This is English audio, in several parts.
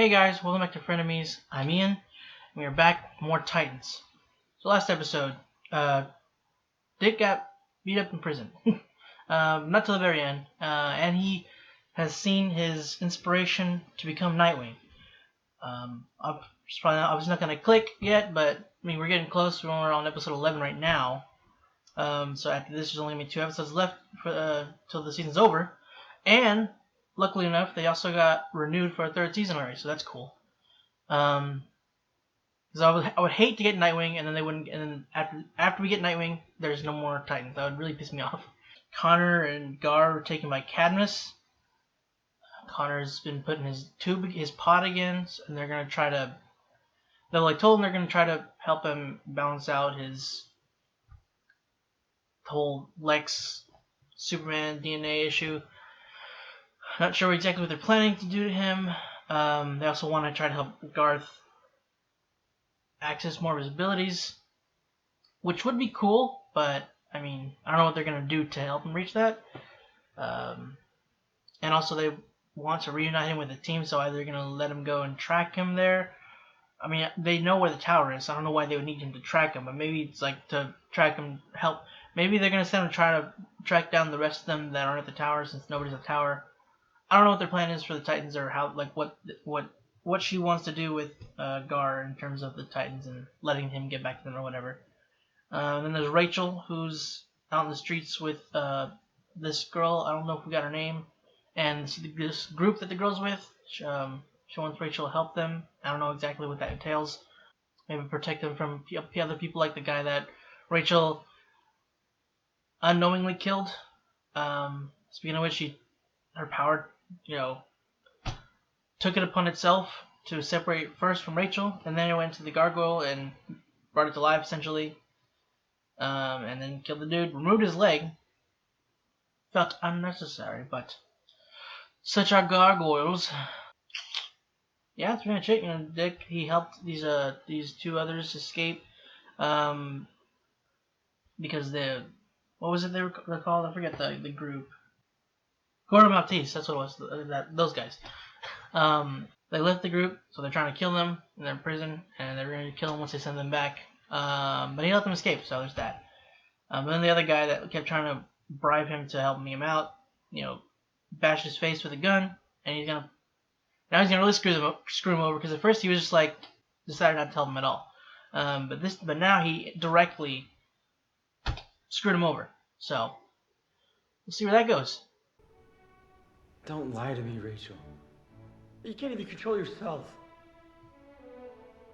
Hey guys, welcome back to Frenemies. I'm Ian, and we are back with more Titans. So last episode, Dick got beat up in prison. Not till the very end, and he has seen his inspiration to become Nightwing. Obviously not going to click yet, but I mean we're getting close. We're on episode 11 right now. So after this, there's only going to be 2 episodes left for till the season's over, and luckily enough, they also got renewed for a 3rd season already, so that's cool. Because I would hate to get Nightwing, and then they wouldn't. And then after we get Nightwing, there's no more Titans. That would really piss me off. Connor and Gar were taken by Cadmus. Connor's been put in his pod again, and they're gonna try to. They told him they're gonna try to help him balance out his whole Lex Superman DNA issue. Not sure exactly what they're planning to do to him. They also want to try to help Garth access more of his abilities, which would be cool, but I mean, I don't know what they're going to do to help him reach that. And also they want to reunite him with the team, so either they're going to let him go and track him there. I mean, they know where the tower is, so I don't know why they would need him to track him, but maybe it's like to track him, help. Maybe they're going to send him to try to track down the rest of them that aren't at the tower, since nobody's at the tower. I don't know what their plan is for the Titans, or how, like, what she wants to do with Gar in terms of the Titans and letting him get back to them or whatever. Then there's Rachel, who's out in the streets with this girl. I don't know if we got her name. And this group that the girl's with, she wants Rachel to help them. I don't know exactly what that entails. Maybe protect them from other people, like the guy that Rachel unknowingly killed. Speaking of which, her power, took it upon itself to separate first from Rachel, and then it went to the gargoyle and brought it to life, essentially. And then killed the dude, removed his leg. Felt unnecessary, but such are gargoyles. Yeah, that's pretty much it. Dick, he helped these 2 others escape, because what was it they were called? I forget the group. Gordo Maltese, that's what it was. Those guys. They left the group, so they're trying to kill them, and they're in prison, and they're going to kill them once they send them back. But he let them escape, so there's that. But then the other guy that kept trying to bribe him to help him out, bashed his face with a gun, and he's gonna really screw him over, because at first he was just like decided not to tell them at all. But now he directly screwed him over. So we'll see where that goes. Don't lie to me, Rachel. You can't even control yourself.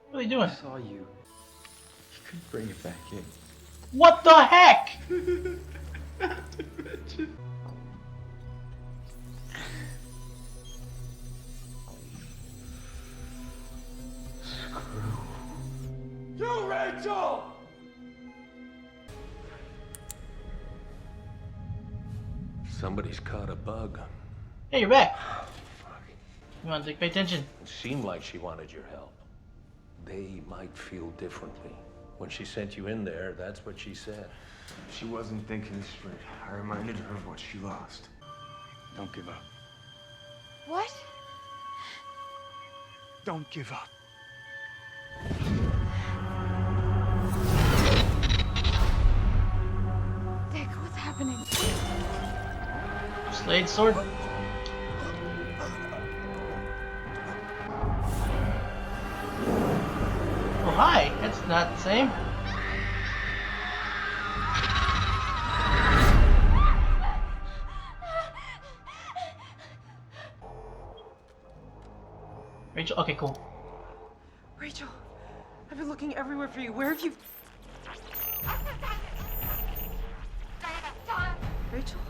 What are you doing? I saw you. You couldn't bring it back in. What the heck? Screw you, Rachel! Somebody's caught a bug. Hey, you're back. Come on, Dick, pay attention. It seemed like she wanted your help. They might feel differently. When she sent you in there, that's what she said. She wasn't thinking straight. I reminded her of what she lost. Don't give up. What? Don't give up. Dick, what's happening? Slade sword. Oh, hi. That's not the same. Rachel? Okay, cool. Rachel, I've been looking everywhere for you. Where have you... Rachel?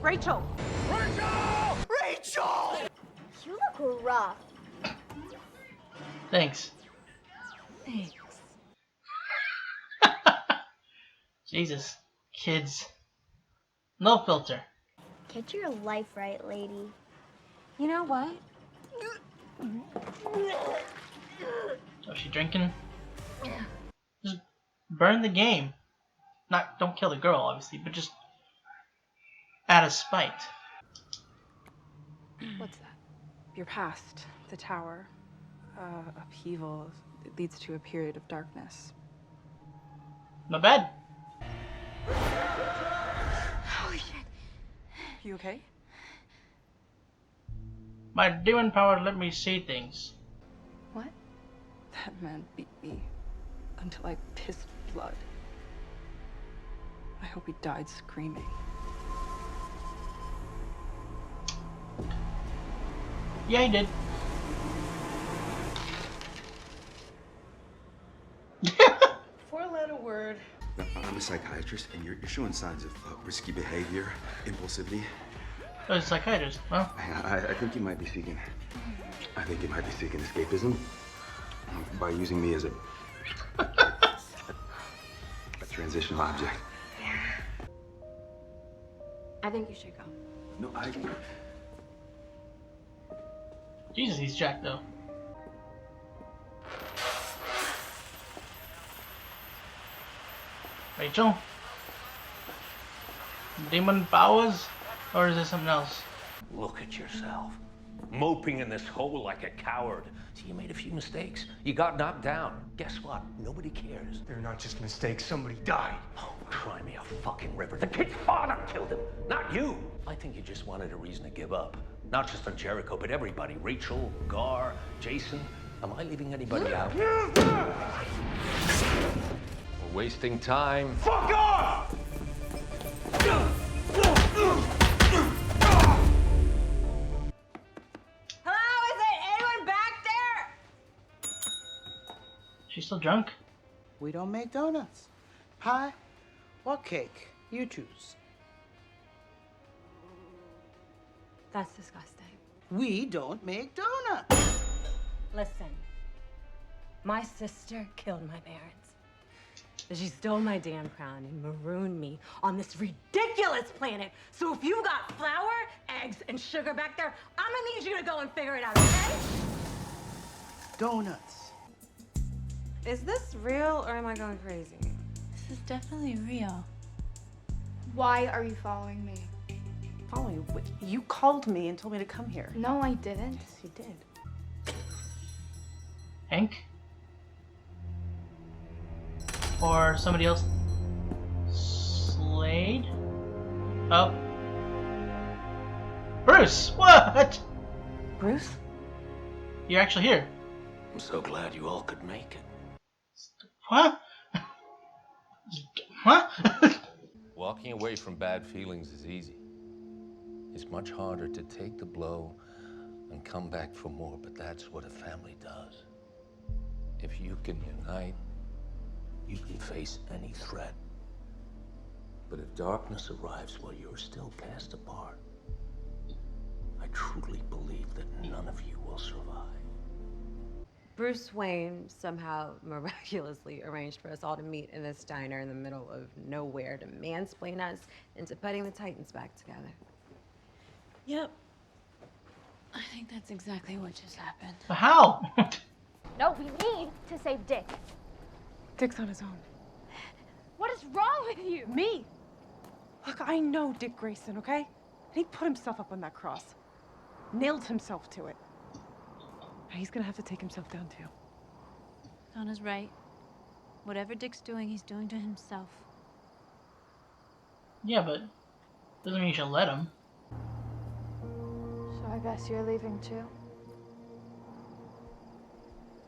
Rachel! Rachel! Rachel! You look rough. Thanks. Thanks. Jesus. Kids. No filter. Get your life right, lady. You know what? Oh, she drinking? Just burn the game. Don't kill the girl, obviously, but just out of spite. What's that? Your past, the tower, upheaval. It leads to a period of darkness. Not bad. Holy shit. You okay? My demon power let me see things. What? That man beat me until I pissed blood. I hope he died screaming. Yeah, he did. Four-letter word. Now, I'm a psychiatrist, and you're showing signs of risky behavior, impulsivity. Oh, it's a psychiatrist. Well, I think you might be seeking. I think you might be seeking escapism by using me as a transitional object. I think you should go. No, Jesus, he's jacked though. Rachel? Demon powers? Or is this something else? Look at yourself. Moping in this hole like a coward. See, you made a few mistakes. You got knocked down. Guess what? Nobody cares. They're not just mistakes. Somebody died. Oh, cry me a fucking river. The kid's father killed him, not you. I think you just wanted a reason to give up. Not just on Jericho, but everybody. Rachel, Gar, Jason. Am I leaving anybody out? We're wasting time. Fuck off! Hello, is there anyone back there? She's still drunk? We don't make donuts. Pie or cake, you choose. That's disgusting. We don't make donuts. Listen, my sister killed my parents. She stole my damn crown and marooned me on this ridiculous planet. So if you got flour, eggs, and sugar back there, I'm gonna need you to go and figure it out, okay? Donuts. Is this real or am I going crazy? This is definitely real. Why are you following me? Follow you? You called me and told me to come here. No, I didn't. Yes, you did. Hank? Or somebody else? Slade? Oh. Bruce! What? Bruce? You're actually here. I'm so glad you all could make it. What? What? Walking away from bad feelings is easy. It's much harder to take the blow and come back for more, but that's what a family does. If you can unite, you can face any threat. But if darkness arrives while you're still cast apart, I truly believe that none of you will survive. Bruce Wayne somehow miraculously arranged for us all to meet in this diner in the middle of nowhere to mansplain us into putting the Titans back together. Yep. I think that's exactly what just happened. But how? No, we need to save Dick. Dick's on his own. What is wrong with you? Me? Look, I know Dick Grayson, okay? And he put himself up on that cross. Nailed himself to it. Now he's gonna have to take himself down too. Donna's right. Whatever Dick's doing, he's doing to himself. Yeah, but doesn't mean you should let him. So I guess you're leaving too?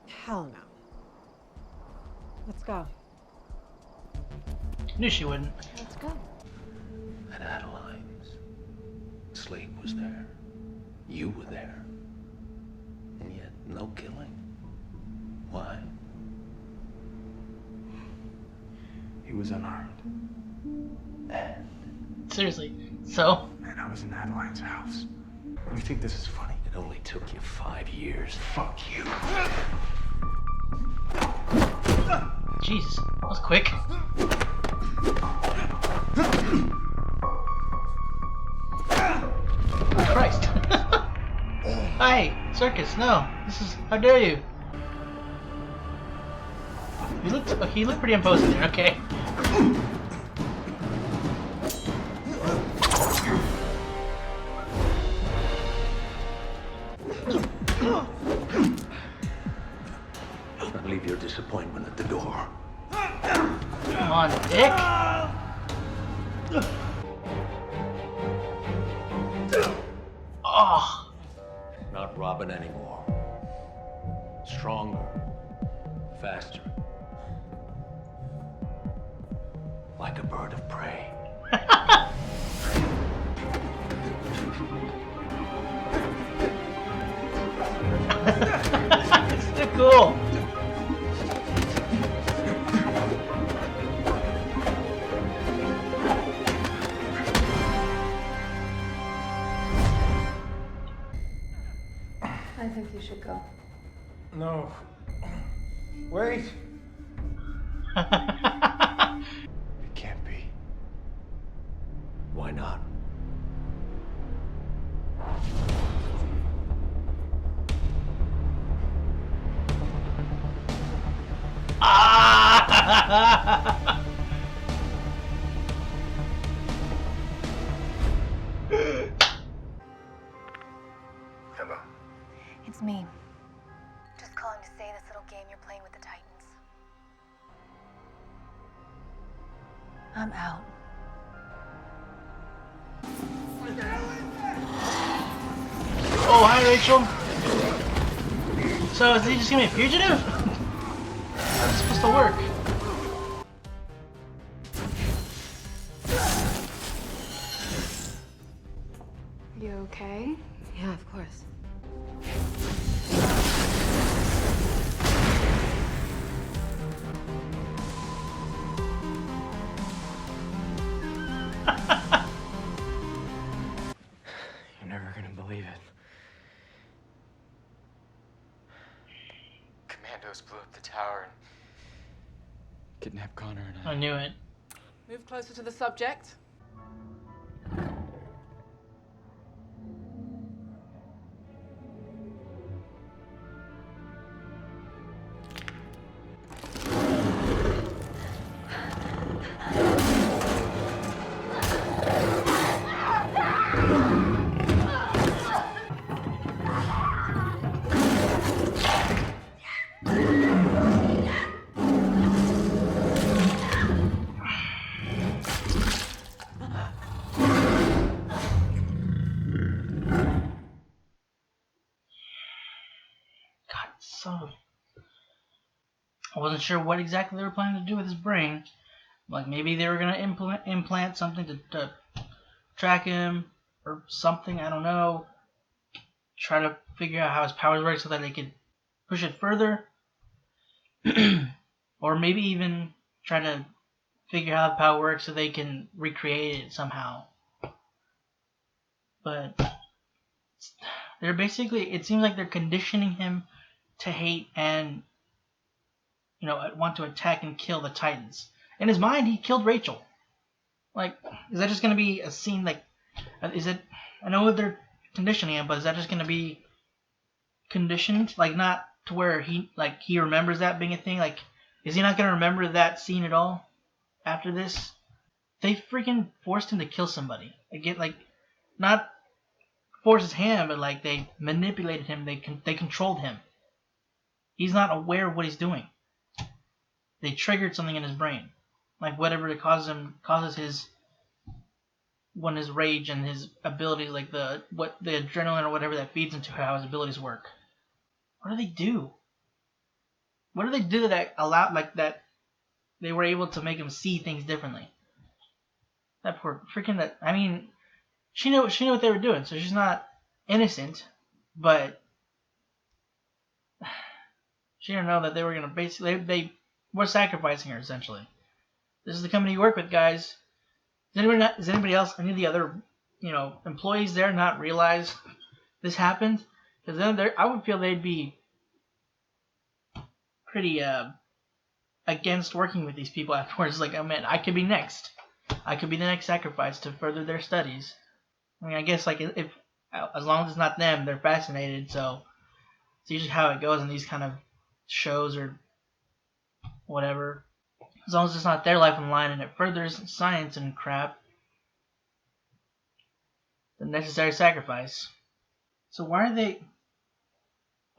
Hell no. Let's go. Knew she wouldn't. Let's go. At Adeline's, Slade was there. You were there. And yet, no killing. Why? He was unarmed. And Seriously. So? And I was in Adeline's house. You think this is funny? it only took you 5 years. Fuck you. Jesus. That was quick. Christ. Hey, Circus, no. This is, how dare you? He looked pretty imposing there, okay. Leave your disappointment at the door. Come on, Dick. Oh. Not Robin anymore. Stronger. Faster. Like a bird of prey. It's too cool. I think you should go. No. Wait. It can't be. Why not? Hello. It's me. Just calling to say this little game you're playing with the Titans. I'm out. Oh, hi, Rachel. So, is he just gonna be a fugitive? How's it supposed to work? You okay? Yeah, of course. You're never gonna believe it. Commandos blew up the tower and kidnapped Connor and I knew it. Move closer to the subject. So, I wasn't sure what exactly they were planning to do with his brain. Like, maybe they were going to implant something to track him or something, I don't know. Try to figure out how his powers work so that they could push it further. Or maybe even try to figure out how the power works so they can recreate it somehow. But they're basically, it seems like they're conditioning him to hate and, you know, want to attack and kill the Titans. In his mind, he killed Rachel. Like, is that just going to be a scene, like, is it, I know they're conditioning him, but is that just going to be conditioned? Like, not to where he remembers that being a thing? Like, is he not going to remember that scene at all after this? They freaking forced him to kill somebody. Again, like, not force his hand, but like, they manipulated him, they controlled him. He's not aware of what he's doing. They triggered something in his brain, like whatever it causes his rage and his abilities, like the adrenaline or whatever that feeds into how his abilities work. What do they do? What do they do that allowed, like, that they were able to make him see things differently? That poor freaking, that, I mean, she knew what they were doing, so she's not innocent, but she didn't know that they were gonna basically, they were sacrificing her, essentially. This is the company you work with, guys. Does anybody else, any of the other, you know, employees there not realize this happened? Because then I would feel they'd be pretty against working with these people afterwards. Like, oh man, I could be next. I could be the next sacrifice to further their studies. I mean, I guess, like, if as long as it's not them, they're fascinated. So it's usually how it goes in these kind of shows or whatever. As long as it's not their life on the line and it furthers science and crap, the necessary sacrifice. So why are they?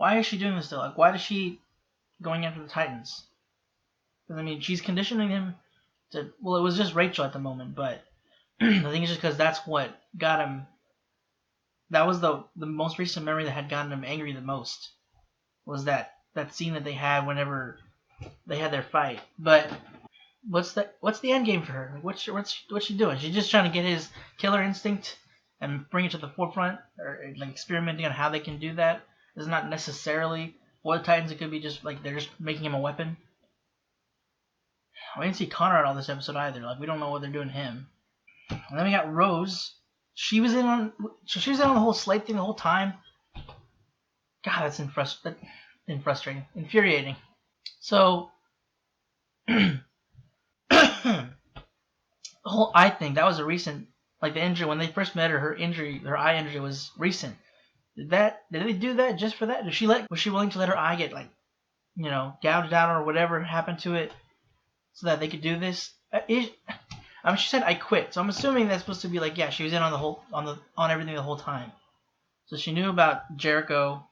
why is she doing this though? Like, why is she going after the Titans? Because, I mean, she's conditioning him to... Well, it was just Rachel at the moment, but I think it's just because that's what got him... That was the most recent memory that had gotten him angry the most. Was that scene that they had whenever they had their fight. But what's the end game for her? Like, what's she doing? She's just trying to get his killer instinct and bring it to the forefront, or like experimenting on how they can do that. It's not necessarily for the Titans. It could be just like they're just making him a weapon. We didn't see Connor at all this episode either. Like, we don't know what they're doing to him. And then we got Rose. She was in on the whole Slade thing the whole time. God, that's frustrating, infuriating. So the whole eye thing, that was a recent, like the injury when they first met her, her eye injury was recent. Did they do that just for that? Was she willing to let her eye get, like, you know, gouged out or whatever happened to it, so that they could do this? She said I quit, so I'm assuming that's supposed to be like, yeah, she was in on everything the whole time. So she knew about Jericho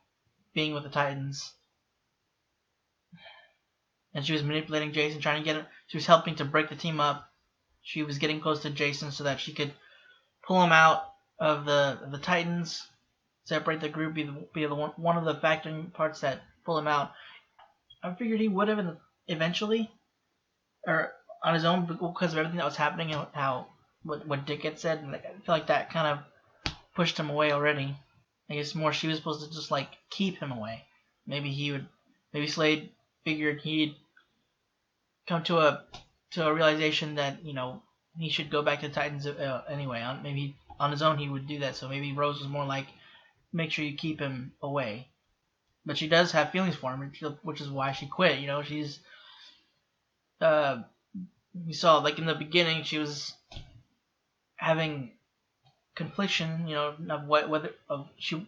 being with the Titans, and she was manipulating Jason, trying to get him. She was helping to break the team up. She was getting close to Jason so that she could pull him out of the Titans, separate the group, be one of the factoring parts that pull him out. I figured he would have eventually, or on his own, because of everything that was happening and what Dick had said. And I feel like that kind of pushed him away already. I guess more she was supposed to just like keep him away. Maybe Slade figured he'd come to a realization that, you know, he should go back to the Titans anyway. Maybe on his own he would do that. So maybe Rose was more like, make sure you keep him away. But she does have feelings for him, which is why she quit. You know, she's you saw, like, in the beginning, she was having confliction, you know, of she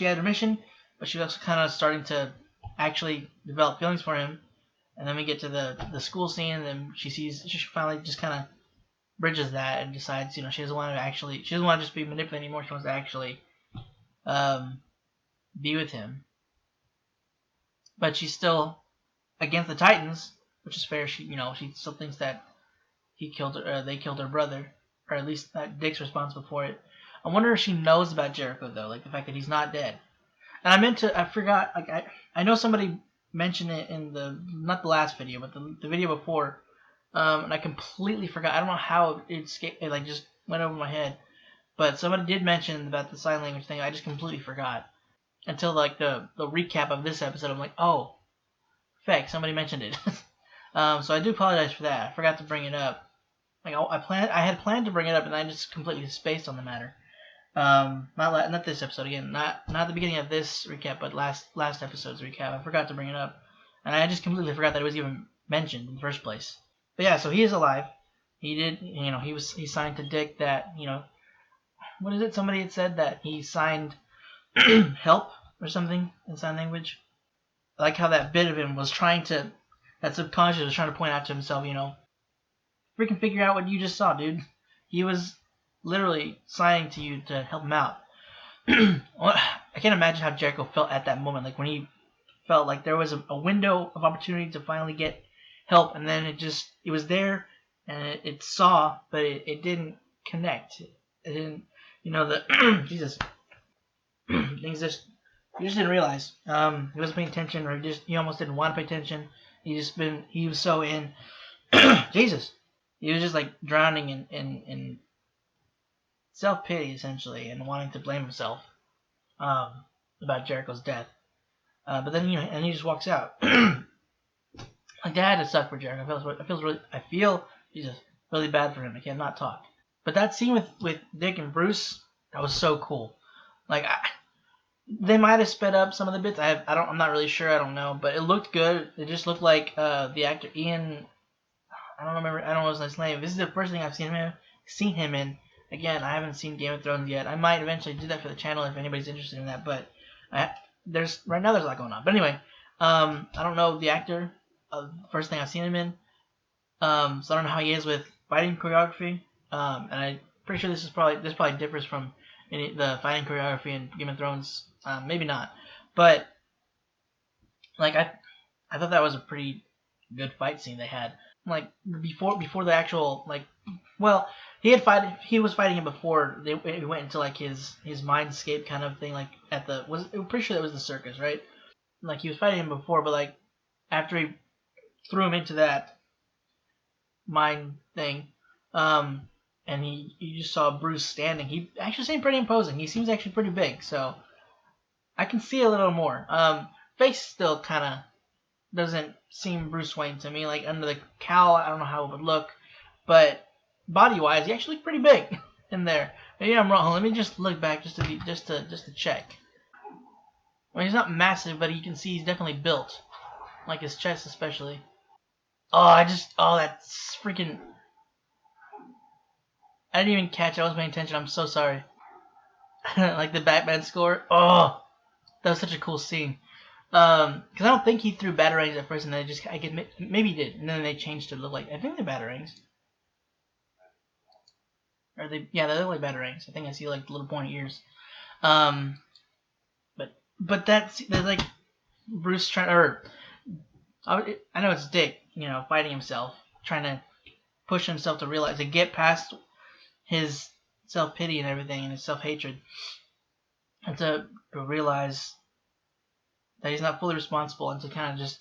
had a mission, but she was also kind of starting to actually develop feelings for him. And then we get to the school scene, and then she finally just kind of bridges that and decides, you know, she doesn't want to just be manipulated anymore. She wants to actually be with him. But she's still against the Titans, which is fair. She still thinks that they killed her brother, or at least Dick's responsible for it. I wonder if she knows about Jericho though, like the fact that he's not dead. And I forgot, like I know somebody mentioned it in not the last video, but the video before, and I completely forgot. I don't know how it escaped, it like just went over my head. But somebody did mention about the sign language thing. I just completely forgot until like the recap of this episode. I'm like, oh, feck, somebody mentioned it. So I do apologize for that. I forgot to bring it up. Like I had planned to bring it up, and I just completely spaced on the matter. Not this episode again. Not the beginning of this recap, but last episode's recap. I forgot to bring it up, and I just completely forgot that it was even mentioned in the first place. But yeah, so he is alive. He did, you know, he signed to Dick that, you know, what is it? Somebody had said that he signed help or something in sign language. I like how that bit of him was that subconscious was trying to point out to himself, you know, freaking figure out what you just saw, dude. He was literally signing to you to help him out. I can't imagine how Jericho felt at that moment, like when he felt like there was a window of opportunity to finally get help, and then it was there, and it saw, but it didn't connect. It didn't, you know, Jesus, things you just didn't realize. He wasn't paying attention, or he almost didn't want to pay attention. He was so in, Jesus, he was just like drowning in self-pity, essentially, and wanting to blame himself about Jericho's death. But then, you know, and he just walks out. Like, that had to suck for Jericho. I feel Jesus, really bad for him. I cannot talk. But that scene with Dick and Bruce, that was so cool. Like, they might have sped up some of the bits. I'm not really sure. I don't know, but it looked good. It just looked like the actor Ian. I don't know his name. This is the first thing I've seen him in. Again, I haven't seen Game of Thrones yet. I might eventually do that for the channel if anybody's interested in that. But right now there's a lot going on. But anyway, I don't know the actor. First thing I've seen him in. So I don't know how he is with fighting choreography. And I'm pretty sure this probably differs from the fighting choreography in Game of Thrones. Maybe not. But Like I thought that was a pretty good fight scene they had. Like before the actual like, well, he was fighting him before they went into like his mindscape kind of thing, like at the I'm pretty sure that was the circus, right? Like he was fighting him before, but like after he threw him into that mind thing, and you just saw Bruce standing. He actually seemed pretty imposing. He seems actually pretty big, so I can see a little more. Face still kind of doesn't seem Bruce Wayne to me. Like under the cowl, I don't know how it would look, but body-wise, he actually looked pretty big in there. Maybe I'm wrong. Let me just look back just to check. Well, he's not massive, but you can see he's definitely built, like his chest especially. Oh, that's freaking. I didn't even catch it. I wasn't paying attention. I'm so sorry. Like the Batman score. Oh, that was such a cool scene. Because I don't think he threw batarangs at first, and then maybe he did, and then they changed to look like, I think they're batarangs. Or yeah, they look like batarangs. I think I see like the little pointy ears. But that's like Bruce trying, or I know it's Dick, fighting himself, trying to push himself to get past his self-pity and everything, and his self-hatred, and to realize that he's not fully responsible, and to kind of just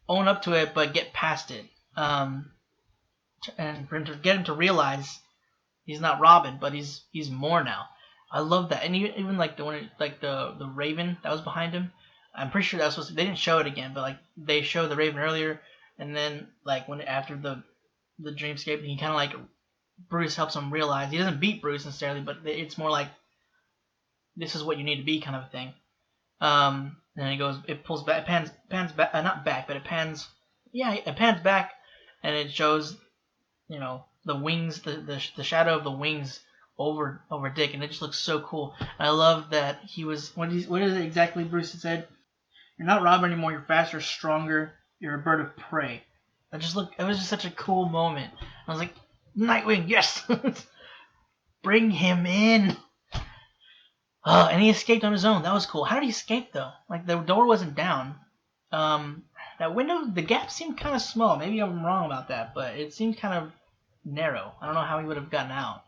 own up to it, but get past it. And for him to get him to realize he's not Robin, but he's more now. I love that, and even like the Raven that was behind him. I'm pretty sure that was supposed to. They didn't show it again, but like they showed the Raven earlier, and then like after the dreamscape, he kind of like Bruce helps him realize he doesn't beat Bruce necessarily, but it's more like this is what you need to be kind of a thing. And then it pulls back, pans back, not back, but it pans back, and it shows, the wings, the shadow of the wings over Dick, and it just looks so cool. And I love that he was, what is it exactly Bruce had said? You're not Robin anymore, you're faster, stronger, you're a bird of prey. It was just such a cool moment. I was like, Nightwing, yes! Bring him in! And he escaped on his own. That was cool. How did he escape, though? Like, the door wasn't down. That window, the gap seemed kind of small. Maybe I'm wrong about that, but it seemed kind of narrow. I don't know how he would have gotten out.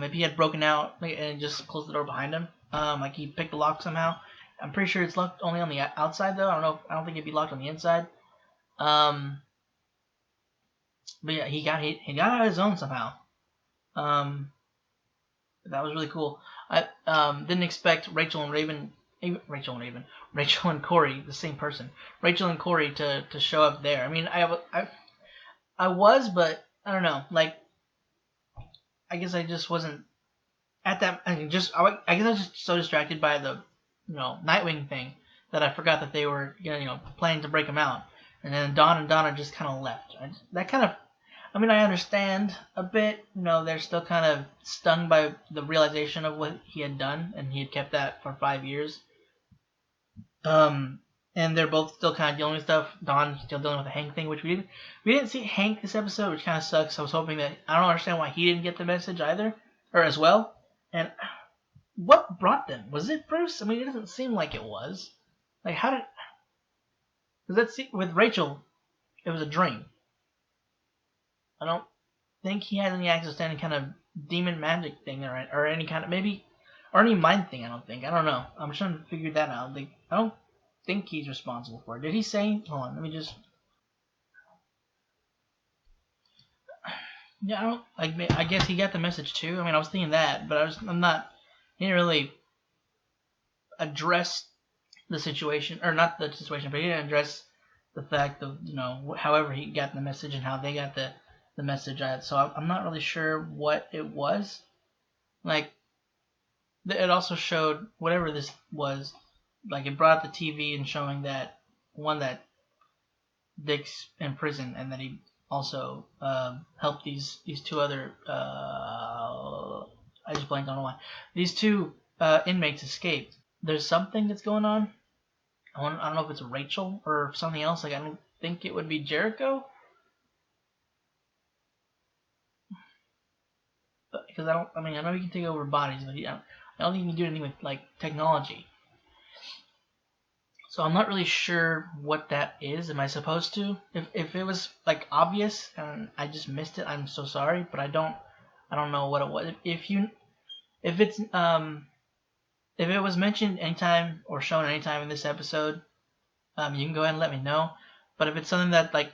If he had broken out and just closed the door behind him, like he picked the lock somehow. I'm pretty sure it's locked only on the outside, though. I don't think it'd be locked on the inside. But yeah, he got out of his own somehow. That was really cool. I didn't expect Rachel and Corey, the same person. Rachel and Corey to show up there. I mean, I was, but I don't know. Like, I guess I just wasn't at that. I guess I was just so distracted by the Nightwing thing that I forgot that they were planning to break him out. And then Dawn and Donna just kind of left. I understand a bit. They're still kind of stung by the realization of what he had done, and he had kept that for 5 years. And they're both still kind of dealing with stuff. Dawn's still dealing with the Hank thing, which we didn't see Hank this episode, which kind of sucks. I was hoping that I don't understand why he didn't get the message either, or as well. And what brought them? Was it Bruce? I mean, it doesn't seem like it was. Like, how did? Because with Rachel, it was a dream. I don't think he has any access to any kind of demon magic thing or any kind of or any mind thing. I don't know. I'm trying to figure that out. I don't think he's responsible for it. Did he say? Hold on, let me just. Yeah, I guess he got the message too. I mean, I was thinking that, but I'm not. He didn't really address the situation, or not the situation, but he didn't address the fact of however he got the message and how they got the message. So I'm not really sure what it was. Like, it also showed whatever this was. Like, it brought up the TV and showing that Dick's in prison, and that he also helped these two other. I just blanked on why these two inmates escaped. There's something that's going on. I don't know if it's Rachel or something else. Like, I don't think it would be Jericho. Because I know he can take over bodies, but I don't think he can do anything with like technology. So I'm not really sure what that is. Am I supposed to? If it was like obvious and I just missed it, I'm so sorry. But I don't know what it was. If it's if it was mentioned anytime or shown anytime in this episode, you can go ahead and let me know. But if it's something that like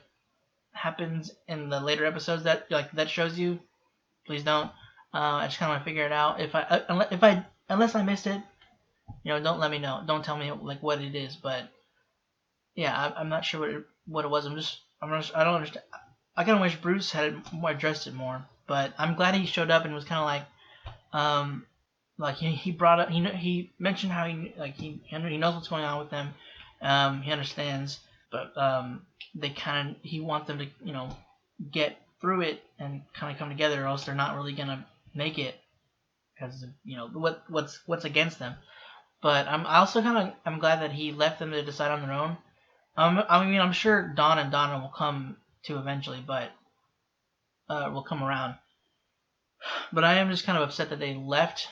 happens in the later episodes that shows you, please don't. I just kind of want to figure it out. Unless I missed it, don't let me know. Don't tell me like what it is. But yeah, I'm not sure what it was. I don't understand. I kind of wish Bruce had addressed it more. But I'm glad he showed up and was kind of like he brought up he mentioned how he knows what's going on with them. He understands, but he wants them to get through it and kind of come together, or else they're not really gonna make it because what's against them. But I'm glad that he left them to decide on their own. I'm sure Dawn and Donna will come to eventually, but will come around. But I am just kind of upset that they left,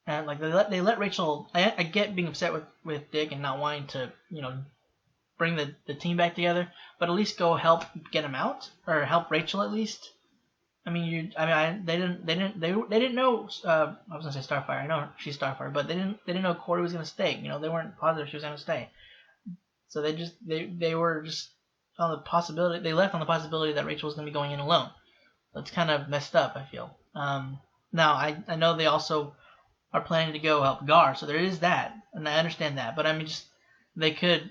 and like they let Rachel. I get being upset with Dick and not wanting to bring the team back together, but at least go help get him out or help Rachel at least. They didn't know. I was gonna say Starfire. I know she's Starfire, but they didn't know Corey was gonna stay. They weren't positive she was gonna stay. So they were just on the possibility. They left on the possibility that Rachel was gonna be going in alone. That's kind of messed up, I feel. Now I know they also are planning to go help Gar, so there is that, and I understand that. But they could.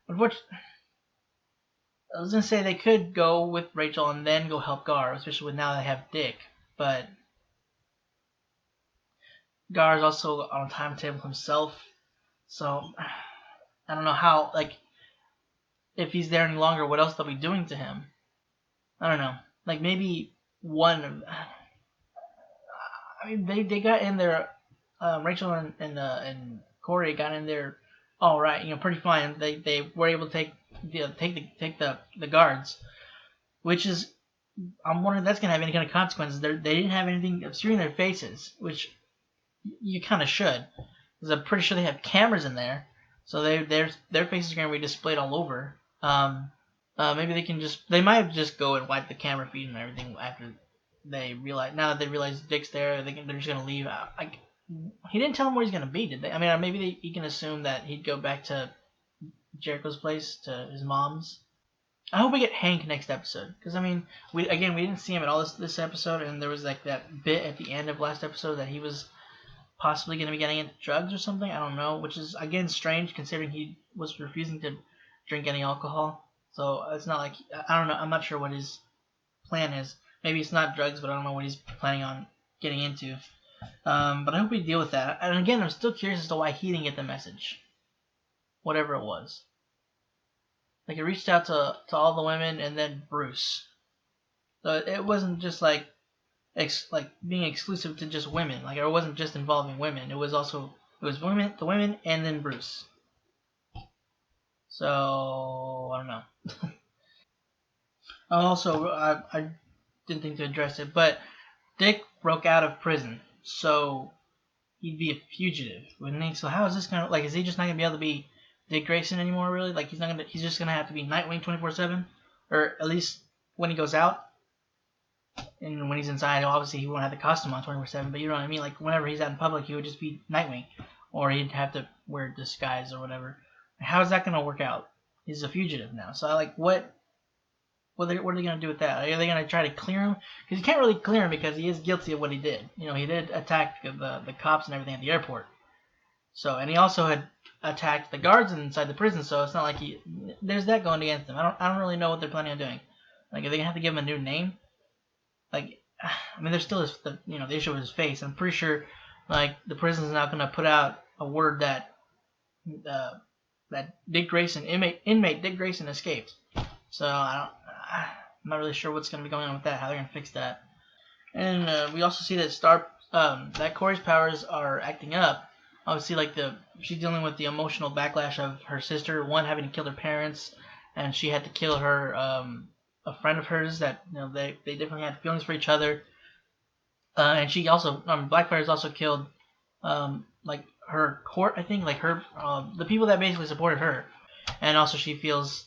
I was gonna say they could go with Rachel and then go help Gar, especially with now they have Dick. But Gar is also on a timetable himself, so I don't know how. Like, if he's there any longer, what else they'll be doing to him? I don't know. Like maybe one. They got in there. Rachel and Corey got in there. All right, pretty fine. They were able to take the guards, which is I'm wondering if that's gonna have any kind of consequences. They didn't have anything obscuring their faces, which you kind of should, because I'm pretty sure they have cameras in there, so their faces are gonna be displayed all over. Maybe they might just go and wipe the camera feed and everything after they realize. Now that they realize Dick's there, they're just gonna leave. He didn't tell them where he's gonna be, did they? Maybe he can assume that he'd go back to Jericho's place, to his mom's. I hope we get Hank next episode, because we didn't see him at all this episode, and there was like that bit at the end of last episode that he was possibly going to be getting into drugs or something. I don't know, which is again strange considering he was refusing to drink any alcohol. So it's not like I don't know. I'm not sure what his plan is. Maybe it's not drugs, but I don't know what he's planning on getting into. But I hope we deal with that. And again, I'm still curious as to why he didn't get the message. Whatever it was. Like, it reached out to all the women and then Bruce. So it wasn't just like being exclusive to just women. Like, it wasn't just involving women. It was the women and then Bruce. So I don't know. Also, I didn't think to address it, but Dick broke out of prison, so he'd be a fugitive, wouldn't he? So how is this gonna is he just not gonna be able to be Dick Grayson anymore? Really? Like he's just gonna have to be Nightwing 24/7, or at least when he goes out. And when he's inside, obviously he won't have the costume on 24/7. But you know what I mean? Like whenever he's out in public, he would just be Nightwing, or he'd have to wear a disguise or whatever. How is that gonna work out? He's a fugitive now. So what are they gonna do with that? Are they gonna try to clear him? Because you can't really clear him because he is guilty of what he did. He did attack the cops and everything at the airport. So, and he also had attacked the guards inside the prison. So it's not like there's that going against him. I don't really know what they're planning on doing. Like, are they gonna have to give him a new name? Like, there's still the issue with his face. I'm pretty sure like the prison's not gonna put out a word that Dick Grayson inmate Dick Grayson escaped. So I'm not really sure what's gonna be going on with that. How they're gonna fix that. And we also see that that Corey's powers are acting up. Obviously, she's dealing with the emotional backlash of her sister, one having to kill her parents, and she had to kill her a friend of hers that they definitely had feelings for each other. And she also Blackfire's also killed her court, I think, like her the people that basically supported her, and also she feels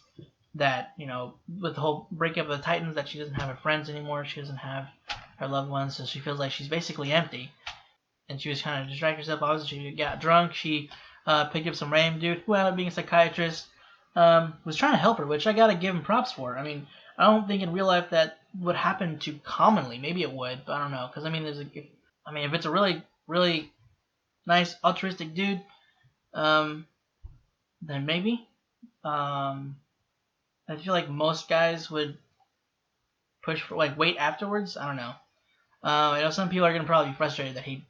that, you know, with the whole breakup of the Titans, that she doesn't have her friends anymore, she doesn't have her loved ones, so she feels like she's basically empty. And she was kind of distracting herself. Obviously, she got drunk. She picked up some random dude who ended up being a psychiatrist. Was trying to help her, which I gotta give him props for. I mean, I don't think in real life that would happen too commonly. Maybe it would, but I don't know. Because I mean, if it's a really, really nice altruistic dude, then maybe. I feel like most guys would push for, like, wait afterwards. I don't know. I know some people are gonna probably be frustrated that he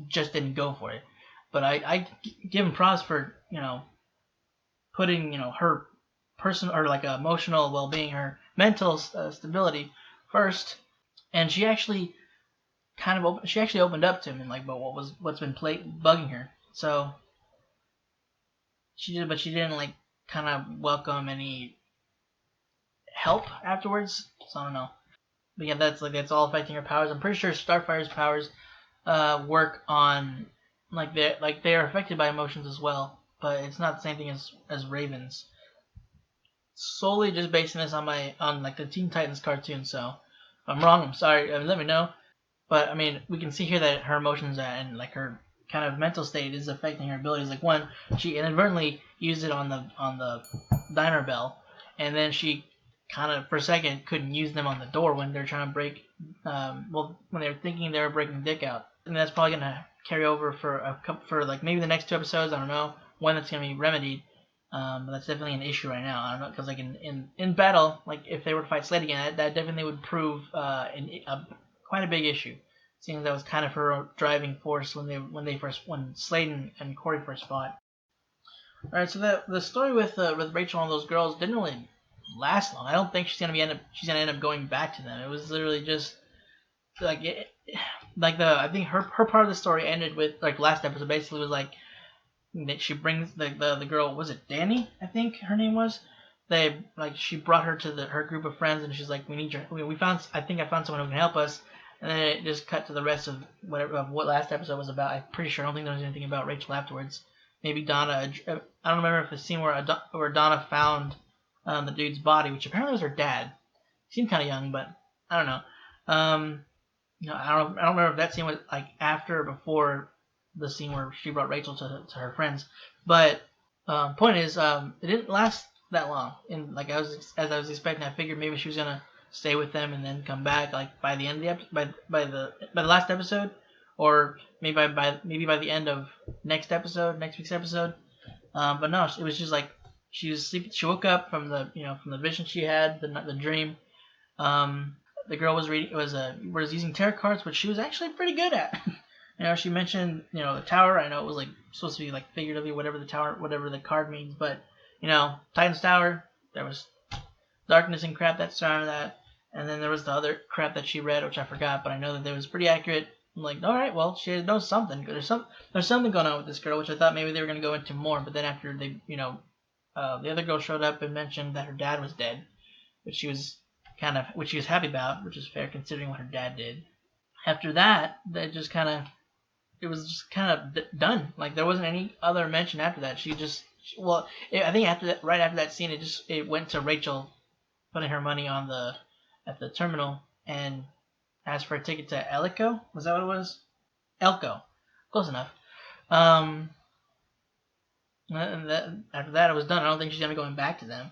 just didn't go for it, but I give him props for, you know, putting, you know, her personal or like emotional well-being, her mental stability first, and she actually opened up to him and like about what's been bugging her. So she did, but she didn't like kind of welcome any help afterwards. So I don't know. But yeah, that's all affecting her powers. I'm pretty sure Starfire's powers work on they are affected by emotions as well, but it's not the same thing as Raven's. Solely just basing this on like the Teen Titans cartoon. So if I'm wrong, I'm sorry. Let me know. But I mean, we can see here that her emotions and like her kind of mental state is affecting her abilities. Like one, she inadvertently used it on the diner bell, and then she kind of for a second couldn't use them on the door when they're trying to break. When they were thinking they were breaking Dick out, and that's probably gonna carry over for like maybe the next 2 episodes. I don't know when it's gonna be remedied. But that's definitely an issue right now. I don't know, because like in battle, like if they were to fight Slade again, that definitely would prove quite a big issue, seeing that was kind of her driving force when Slade and Corey first fought. All right, so the story with Rachel and those girls didn't really last long. I don't think she's gonna end up going back to them. It was literally just like I think her part of the story ended with like last episode basically was like she brings the girl, was it Danny? I think her name was. She brought her to her group of friends, and she's like, we need your. I think I found someone who can help us. And then it just cut to the rest of what last episode was about. I'm pretty sure I don't think there was anything about Rachel afterwards. Maybe Donna. I don't remember if the scene where Donna found the dude's body, which apparently was her dad. He seemed kind of young, but I don't know. I don't remember if that scene was like after or before the scene where she brought Rachel to her friends. But point is, it didn't last that long. And like as I was expecting, I figured maybe she was gonna stay with them and then come back like by the end of the episode, by the last episode, or maybe by the end of next week's episode. But no, it was just like she was sleeping. She woke up from the vision she had, the dream. The girl was using tarot cards, which she was actually pretty good at. She mentioned, the tower. I know it was like supposed to be like figuratively whatever the card means, but Titan's Tower, there was darkness and crap that surrounded that, and then there was the other crap that she read, which I forgot, but I know that it was pretty accurate. I'm like, all right, well, she knows something. There's something going on with this girl, which I thought maybe they were going to go into more, but then after they, the other girl showed up and mentioned that her dad was dead, which she was happy about, which is fair considering what her dad did. After that, it was just kind of done. Like there wasn't any other mention after that. I think right after that scene, it went to Rachel putting her money at the terminal and asked for a ticket to Elko. Was that what it was? Elko. Close enough. And after that, it was done. I don't think she's gonna be going back to them.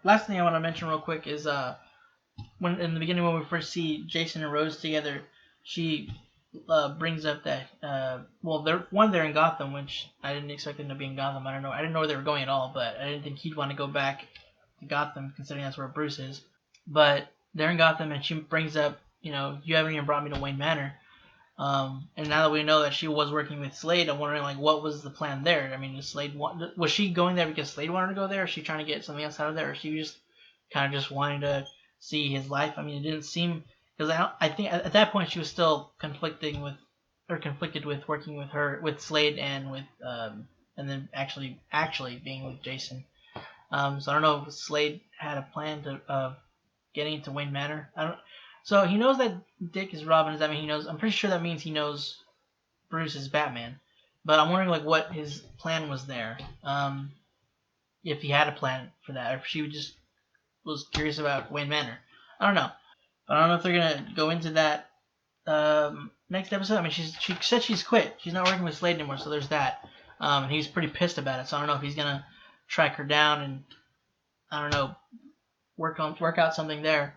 Last thing I want to mention real quick is when in the beginning when we first see Jason and Rose together, she brings up that they're in Gotham, which I didn't expect them to be in Gotham. I didn't know where they were going at all, but I didn't think he'd want to go back to Gotham considering that's where Bruce is. But they're in Gotham, and she brings up, you haven't even brought me to Wayne Manor. And now that we know that she was working with Slade, I'm wondering like what was the plan there? I mean, was she going there because Slade wanted to go there? Or was she trying to get something else out of there? Or she was just kind of just wanting to see his life? I mean, it didn't seem, because I think at that point she was still conflicted with working with Slade and with and then actually being with Jason. So I don't know if Slade had a plan of getting into Wayne Manor. So he knows that Dick is Robin. Does that mean he knows? I'm pretty sure that means he knows Bruce is Batman. But I'm wondering like what his plan was there. If he had a plan for that, or if she just was curious about Wayne Manor. I don't know. But I don't know if they're gonna go into that next episode. I mean, she said she's quit. She's not working with Slade anymore, so there's that. And he's pretty pissed about it. So I don't know if he's gonna track her down and I don't know, work out something there,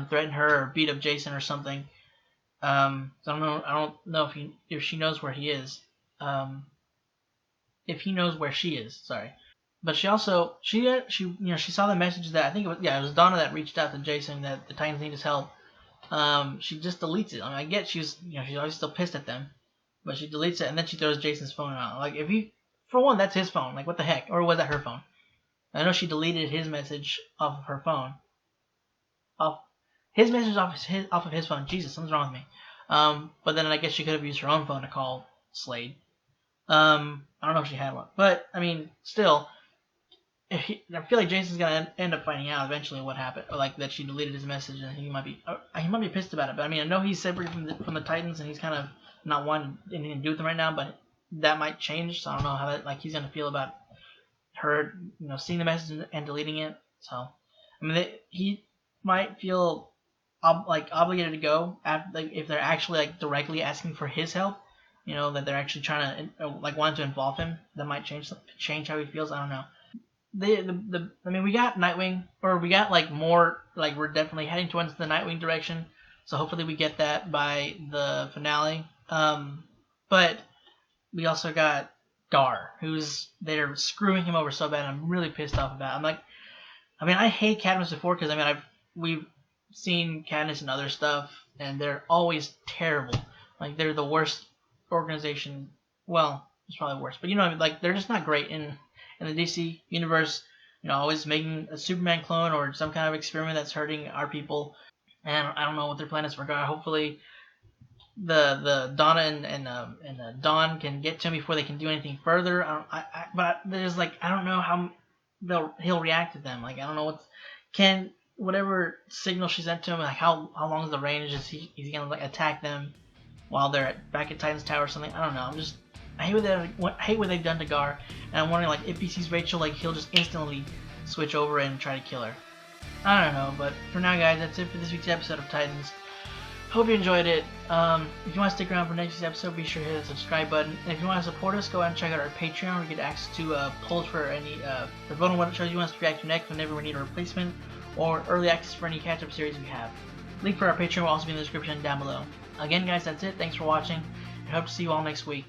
threaten her or beat up Jason or something. So I don't know if she knows where he is. If he knows where she is, sorry. But she also she saw the message that I think it was Donna that reached out to Jason that the Titans need his help. She just deletes it. I mean, I get she's always still pissed at them, but she deletes it and then she throws Jason's phone out. Like for one, that's his phone. Like what the heck? Or was that her phone? I know she deleted his message off of her phone. Off of his phone. Jesus, something's wrong with me. But then I guess she could have used her own phone to call Slade. I don't know if she had one, but I mean, still, I feel like Jason's gonna end up finding out eventually what happened, or like that she deleted his message, and he might be pissed about it. But I mean, I know he's separate from the Titans, and he's kind of not wanting anything to do with them right now. But that might change, so I don't know how he's gonna feel about her, seeing the message and deleting it. So, I mean, he might feel obligated to go if they're actually directly asking for his help. That they're actually trying to want to involve him. That might change how he feels. I don't know. I mean, we got Nightwing, or we got more we're definitely heading towards the Nightwing direction. So hopefully we get that by the finale. But we also got Gar, they're screwing him over so bad. I'm really pissed off about it. I hate Cadmus before because we've seen Cadmus and other stuff, and they're always terrible. They're the worst organization. Well, it's probably worse, but they're just not great in the DC universe. Always making a Superman clone or some kind of experiment that's hurting our people. And I don't know what their plan is for Gar. Hopefully the Donna and Dawn can get to him before they can do anything further. But there's I don't know how he'll react to them. I don't know whatever signal she sent to him. How long is the range? Is he's gonna attack them while they're back at Titan's Tower or something? I don't know. I hate what they've done to Gar, and I'm wondering if he sees Rachel, he'll just instantly switch over and try to kill her. I don't know, but for now, guys, that's it for this week's episode of Titans. Hope you enjoyed it. If you want to stick around for next week's episode, be sure to hit the subscribe button. And if you want to support us, go ahead and check out our Patreon where you get access to polls for voting on what shows you want us to react to next whenever we need a replacement, or early access for any catch-up series we have. Link for our Patreon will also be in the description down below. Again, guys, that's it. Thanks for watching, and hope to see you all next week.